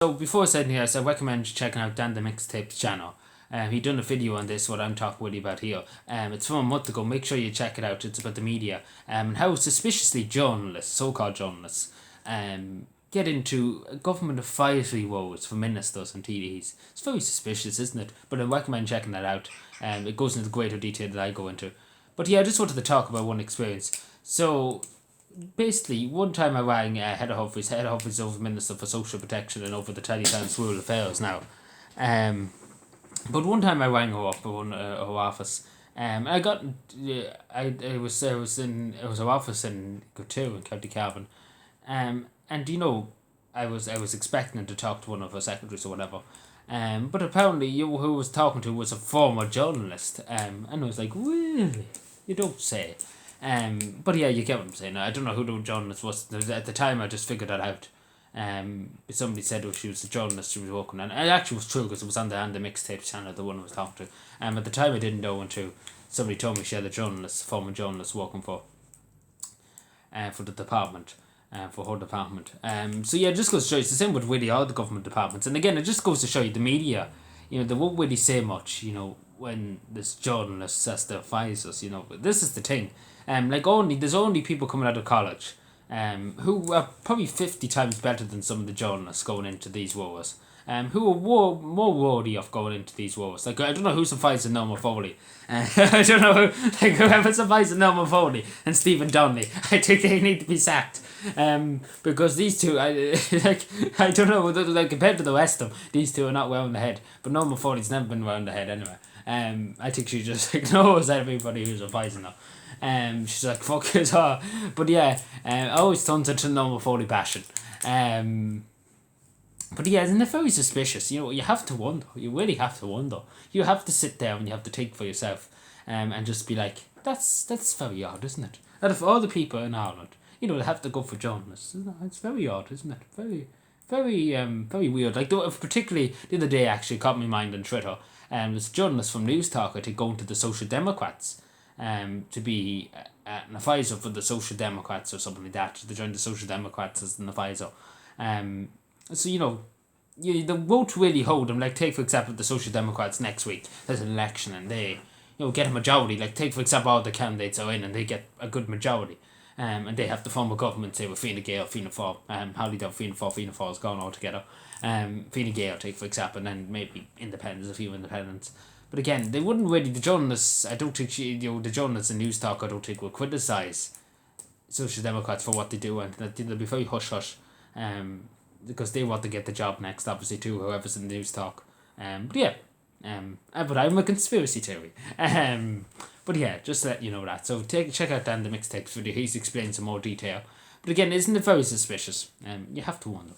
So before saying here, I recommend checking out Dan the Mixtapes channel. He done a video on this, what I'm talking with you about here. It's from a month ago. Make sure you check it out. It's about the media and how suspiciously journalists, so-called journalists, get into government advisory roles for ministers and TDs. It's very suspicious, isn't it? But I recommend checking that out. It goes into greater detail that I go into. But yeah, I just wanted to talk about one experience. So basically, one time I rang head of office over Minister for Social Protection and over the Tellytown's Rural Affairs now. But one time I rang her up her office. I got it was her office in Gurtu in County Cavan. And I was expecting to talk to one of her secretaries or whatever. But apparently you who was talking to was a former journalist. And I was like, really? You don't say. But yeah, you get what I'm saying. I don't know who the journalist was. At the time, I just figured that out. Somebody said she was a journalist she was working on. It actually was true because it was on the Mixtapes channel, the one I was talking to. At the time, I didn't know until somebody told me she had a former journalist working for the department. For her department. So yeah, it just goes to show you, it's the same with really all the government departments. And again, it just goes to show you the media, they won't really say much, when this journalist says to advise us, But this is the thing. There's only people coming out of college, who are probably 50 times better than some of the journalists going into these wars. Who are more worthy of going into these wars. Like, I don't know who's advising Norma Foley. I don't know whoever's advising Norma Foley and Stephen Donnelly. I think they need to be sacked. Because these two, I don't know, compared to the rest of them, these two are not well in the head. But Norma Foley's never been well in the head anyway. I think she just ignores everybody who's advising her. She's like, fuck it all. But yeah, always turns into Norma Foley passion. But yeah, isn't it very suspicious? You have to wonder. You really have to wonder. You have to sit there and you have to think for yourself, and just be like, that's very odd, isn't it? Out of all the people in Ireland, they have to go for journalists. It's very odd, isn't it? Very weird. Like, particularly the other day, actually caught my mind on Twitter. There's a journalist from News Talk, I think, going to the Social Democrats, to be an advisor for the Social Democrats or something like that. To join the Social Democrats as an advisor. So, they won't really hold them. Like, take, for example, the Social Democrats next week. There's an election and they, get a majority. Like, take, for example, all the candidates are in and they get a good majority. And they have to form a government, say, with Fine Gael, Fianna Fáil, Halliday, Fianna Fáil is gone altogether. Fine Gael, take, for example, and then maybe independents, a few independents. But again, they wouldn't really, the journalists, I don't think, the journalists in News Talk, I don't think, will criticise Social Democrats for what they do, and they'll be very hush-hush. Because they want to get the job next, obviously, too, whoever's in the News Talk. But yeah, but I'm a conspiracy theory. But yeah, just to let you know that. So check out Dan the Mixtapes video. He's explained some more detail. But again, isn't it very suspicious? You have to wonder.